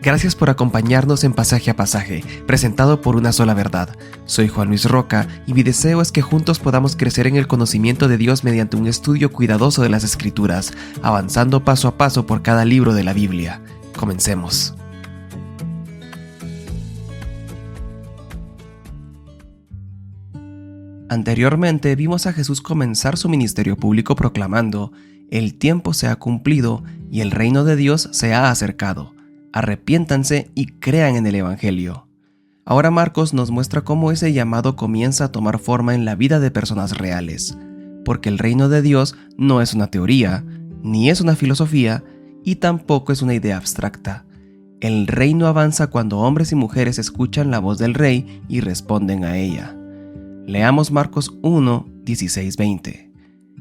Gracias por acompañarnos en Pasaje a Pasaje, presentado por Una Sola Verdad. Soy Juan Luis Roca y mi deseo es que juntos podamos crecer en el conocimiento de Dios mediante un estudio cuidadoso de las Escrituras, avanzando paso a paso por cada libro de la Biblia. Comencemos. Anteriormente vimos a Jesús comenzar su ministerio público proclamando: «El tiempo se ha cumplido y el reino de Dios se ha acercado. Arrepiéntanse y crean en el Evangelio». Ahora Marcos nos muestra cómo ese llamado comienza a tomar forma en la vida de personas reales, porque el reino de Dios no es una teoría, ni es una filosofía, y tampoco es una idea abstracta. El reino avanza cuando hombres y mujeres escuchan la voz del Rey y responden a ella. Leamos Marcos 1, 16-20.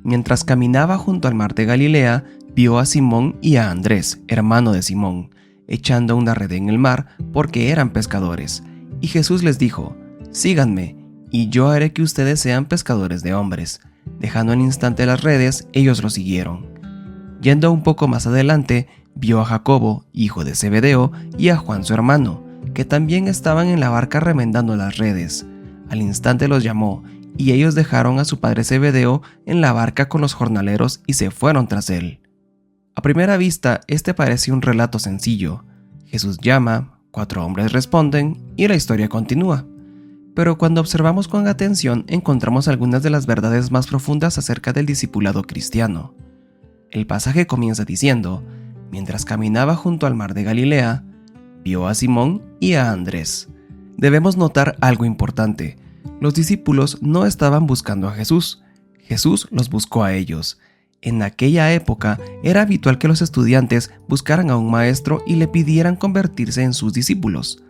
Mientras caminaba junto al mar de Galilea, vio a Simón y a Andrés, hermano de Simón, echando una red en el mar porque eran pescadores. Y Jesús les dijo: «Síganme, y yo haré que ustedes sean pescadores de hombres». Dejando al instante las redes, ellos lo siguieron. Yendo un poco más adelante, vio a Jacobo, hijo de Zebedeo, y a Juan su hermano, que también estaban en la barca remendando las redes. Al instante los llamó, y ellos dejaron a su padre Zebedeo en la barca con los jornaleros y se fueron tras él. A primera vista, este parece un relato sencillo. Jesús llama, 4 hombres responden, y la historia continúa. Pero cuando observamos con atención, encontramos algunas de las verdades más profundas acerca del discipulado cristiano. El pasaje comienza diciendo: «Mientras caminaba junto al mar de Galilea, vio a Simón y a Andrés». Debemos notar algo importante. Los discípulos no estaban buscando a Jesús. Jesús los buscó a ellos. En aquella época era habitual que los estudiantes buscaran a un maestro y le pidieran convertirse en sus discípulos.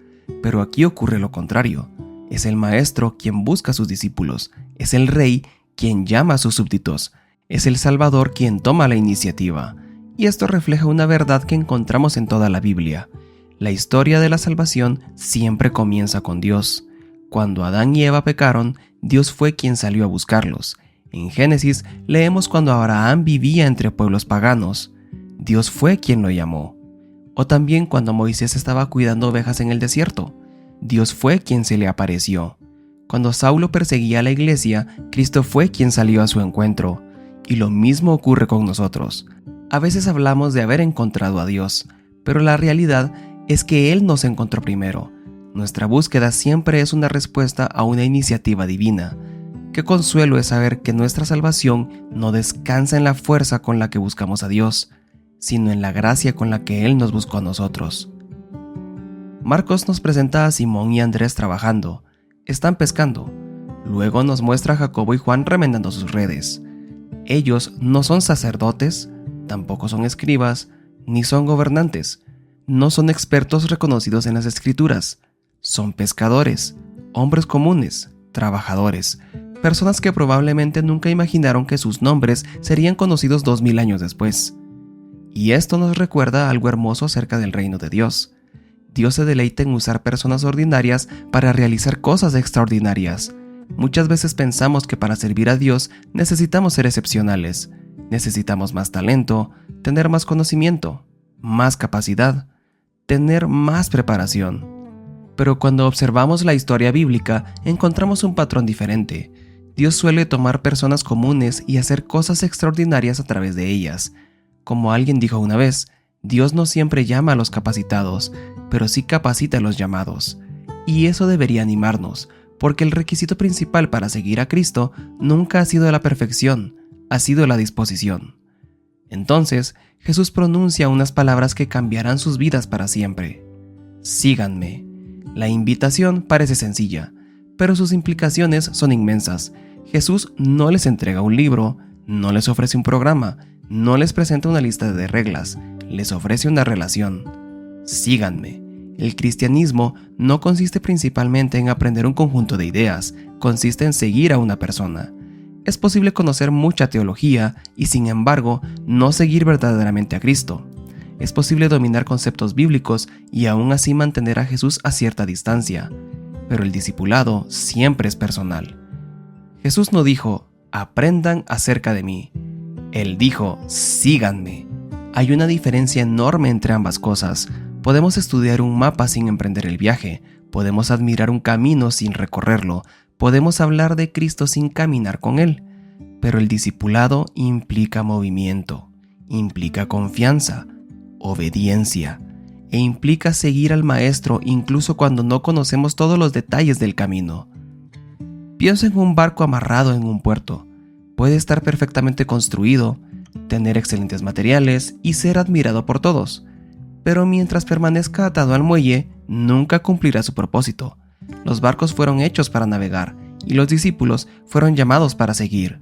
Pero aquí ocurre lo contrario. Es el maestro quien busca a sus discípulos. Es el rey quien llama a sus súbditos. Es el Salvador quien toma la iniciativa. Y esto refleja una verdad que encontramos en toda la Biblia. La historia de la salvación siempre comienza con Dios. Cuando Adán y Eva pecaron, Dios fue quien salió a buscarlos. En Génesis leemos cuando Abraham vivía entre pueblos paganos. Dios fue quien lo llamó. O también cuando Moisés estaba cuidando ovejas en el desierto. Dios fue quien se le apareció. Cuando Saulo perseguía a la iglesia, Cristo fue quien salió a su encuentro. Y lo mismo ocurre con nosotros. A veces hablamos de haber encontrado a Dios, pero la realidad es que Él nos encontró primero. Nuestra búsqueda siempre es una respuesta a una iniciativa divina. Qué consuelo es saber que nuestra salvación no descansa en la fuerza con la que buscamos a Dios, sino en la gracia con la que Él nos buscó a nosotros. Marcos nos presenta a Simón y Andrés trabajando. Están pescando. Luego nos muestra a Jacobo y Juan remendando sus redes. Ellos no son sacerdotes, tampoco son escribas, ni son gobernantes. No son expertos reconocidos en las Escrituras. Son pescadores, hombres comunes, trabajadores, personas que probablemente nunca imaginaron que sus nombres serían conocidos 2000 años después. Y esto nos recuerda algo hermoso acerca del reino de Dios. Dios se deleita en usar personas ordinarias para realizar cosas extraordinarias. Muchas veces pensamos que para servir a Dios necesitamos ser excepcionales. Necesitamos más talento, tener más conocimiento, más capacidad, tener más preparación. Pero cuando observamos la historia bíblica, encontramos un patrón diferente. Dios suele tomar personas comunes y hacer cosas extraordinarias a través de ellas. Como alguien dijo una vez, Dios no siempre llama a los capacitados, pero sí capacita a los llamados. Y eso debería animarnos, porque el requisito principal para seguir a Cristo nunca ha sido la perfección, ha sido la disposición. Entonces, Jesús pronuncia unas palabras que cambiarán sus vidas para siempre. Síganme. La invitación parece sencilla, pero sus implicaciones son inmensas. Jesús no les entrega un libro, no les ofrece un programa, no les presenta una lista de reglas, les ofrece una relación. Síganme. El cristianismo no consiste principalmente en aprender un conjunto de ideas, consiste en seguir a una persona. Es posible conocer mucha teología y, sin embargo, no seguir verdaderamente a Cristo. Es posible dominar conceptos bíblicos y aún así mantener a Jesús a cierta distancia. Pero el discipulado siempre es personal. Jesús no dijo: «Aprendan acerca de mí». Él dijo: «Síganme». Hay una diferencia enorme entre ambas cosas, Podemos estudiar un mapa sin emprender el viaje, podemos admirar un camino sin recorrerlo, podemos hablar de Cristo sin caminar con Él, pero el discipulado implica movimiento, implica confianza, obediencia, e implica seguir al Maestro incluso cuando no conocemos todos los detalles del camino. Piensa en un barco amarrado en un puerto. Puede estar perfectamente construido, tener excelentes materiales y ser admirado por todos, pero mientras permanezca atado al muelle, nunca cumplirá su propósito. Los barcos fueron hechos para navegar y los discípulos fueron llamados para seguir.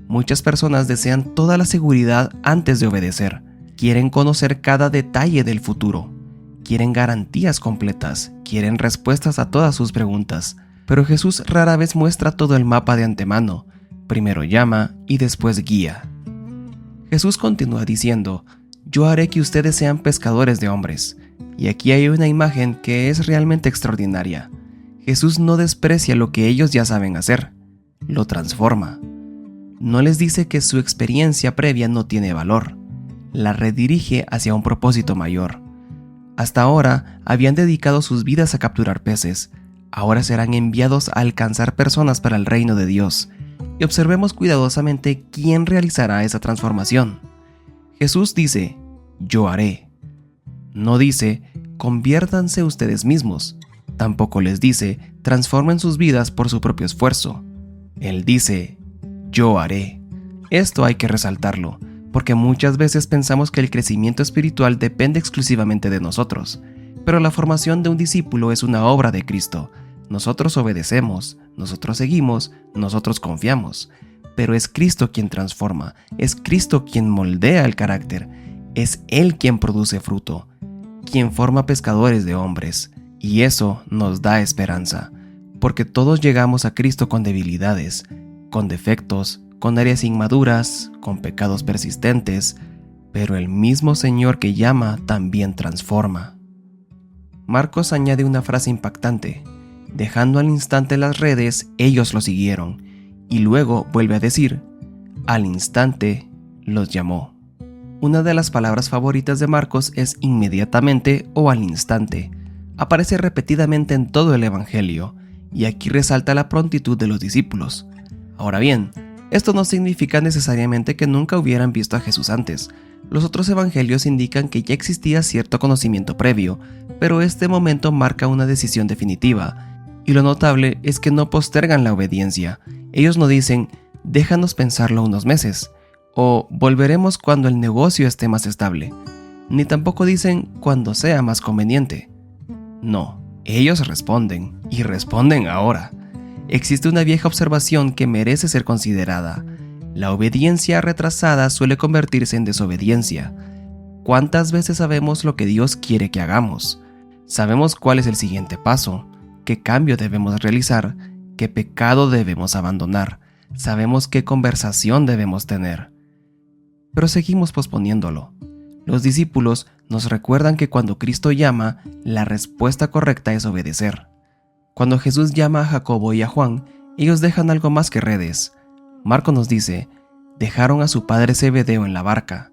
Muchas personas desean toda la seguridad antes de obedecer. Quieren conocer cada detalle del futuro. Quieren garantías completas. Quieren respuestas a todas sus preguntas. Pero Jesús rara vez muestra todo el mapa de antemano. Primero llama y después guía. Jesús continúa diciendo: yo haré que ustedes sean pescadores de hombres. Y aquí hay una imagen que es realmente extraordinaria. Jesús no desprecia lo que ellos ya saben hacer, lo transforma. No les dice que su experiencia previa no tiene valor, la redirige hacia un propósito mayor. Hasta ahora habían dedicado sus vidas a capturar peces, ahora serán enviados a alcanzar personas para el reino de Dios. Y observemos cuidadosamente quién realizará esa transformación. Jesús dice: yo haré. No dice: conviértanse ustedes mismos. Tampoco les dice: transformen sus vidas por su propio esfuerzo. Él dice: yo haré. Esto hay que resaltarlo, porque muchas veces pensamos que el crecimiento espiritual depende exclusivamente de nosotros. Pero la formación de un discípulo es una obra de Cristo. Nosotros obedecemos, nosotros seguimos, nosotros confiamos. Pero es Cristo quien transforma, es Cristo quien moldea el carácter, es Él quien produce fruto, quien forma pescadores de hombres. Y eso nos da esperanza, porque todos llegamos a Cristo con debilidades, con defectos, con áreas inmaduras, con pecados persistentes, pero el mismo Señor que llama también transforma. Marcos añade una frase impactante: dejando al instante las redes, ellos lo siguieron, y luego vuelve a decir: al instante los llamó. Una de las palabras favoritas de Marcos es inmediatamente o al instante. Aparece repetidamente en todo el Evangelio, y aquí resalta la prontitud de los discípulos. Ahora bien, esto no significa necesariamente que nunca hubieran visto a Jesús antes. Los otros evangelios indican que ya existía cierto conocimiento previo, pero este momento marca una decisión definitiva. Y lo notable es que no postergan la obediencia. Ellos no dicen: déjanos pensarlo unos meses, o volveremos cuando el negocio esté más estable. Ni tampoco dicen: cuando sea más conveniente. No, ellos responden, y responden ahora. Existe una vieja observación que merece ser considerada. La obediencia retrasada suele convertirse en desobediencia. ¿Cuántas veces sabemos lo que Dios quiere que hagamos? Sabemos cuál es el siguiente paso, qué cambio debemos realizar, qué pecado debemos abandonar, sabemos qué conversación debemos tener. Pero seguimos posponiéndolo. Los discípulos nos recuerdan que cuando Cristo llama, la respuesta correcta es obedecer. Cuando Jesús llama a Jacobo y a Juan, ellos dejan algo más que redes. Marcos nos dice: dejaron a su padre Zebedeo en la barca.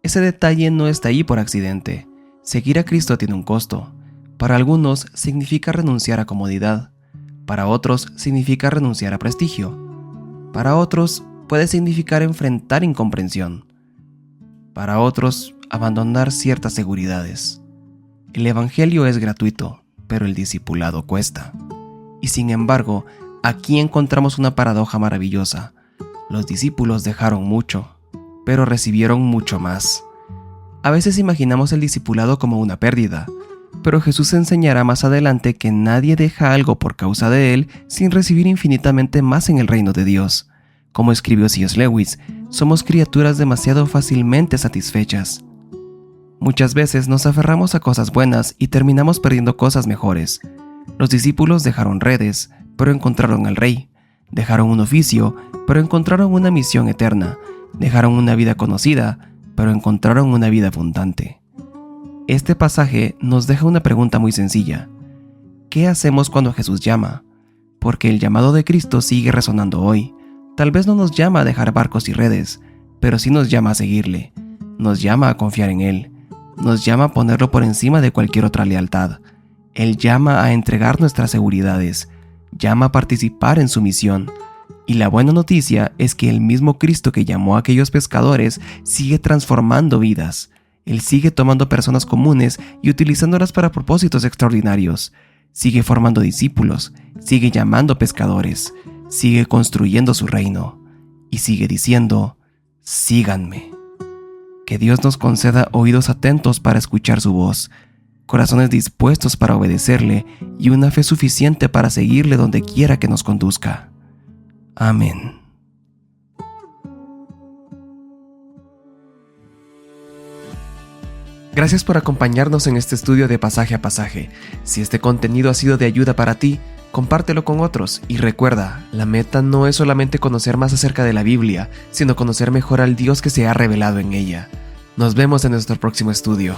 Ese detalle no está ahí por accidente. Seguir a Cristo tiene un costo. Para algunos significa renunciar a comodidad. Para otros significa renunciar a prestigio. Para otros puede significar enfrentar incomprensión. Para otros, abandonar ciertas seguridades. El Evangelio es gratuito, pero el discipulado cuesta. Y sin embargo, aquí encontramos una paradoja maravillosa. Los discípulos dejaron mucho, pero recibieron mucho más. A veces imaginamos el discipulado como una pérdida, pero Jesús enseñará más adelante que nadie deja algo por causa de él sin recibir infinitamente más en el reino de Dios. Como escribió C.S. Lewis, somos criaturas demasiado fácilmente satisfechas. Muchas veces nos aferramos a cosas buenas y terminamos perdiendo cosas mejores. Los discípulos dejaron redes, pero encontraron al Rey. Dejaron un oficio, pero encontraron una misión eterna. Dejaron una vida conocida, pero encontraron una vida abundante. Este pasaje nos deja una pregunta muy sencilla. ¿Qué hacemos cuando Jesús llama? Porque el llamado de Cristo sigue resonando hoy. Tal vez no nos llama a dejar barcos y redes, pero sí nos llama a seguirle. Nos llama a confiar en Él. nos llama a ponerlo por encima de cualquier otra lealtad. Él llama a entregar nuestras seguridades, llama a participar en su misión. Y la buena noticia es que el mismo Cristo que llamó a aquellos pescadores sigue transformando vidas. Él sigue tomando personas comunes y utilizándolas para propósitos extraordinarios. Sigue formando discípulos, sigue llamando pescadores, sigue construyendo su reino y sigue diciendo: síganme. Que Dios nos conceda oídos atentos para escuchar su voz, corazones dispuestos para obedecerle y una fe suficiente para seguirle donde quiera que nos conduzca. Amén. Gracias por acompañarnos en este estudio de Pasaje a Pasaje. Si este contenido ha sido de ayuda para ti, compártelo con otros y recuerda, la meta no es solamente conocer más acerca de la Biblia, sino conocer mejor al Dios que se ha revelado en ella. Nos vemos en nuestro próximo estudio.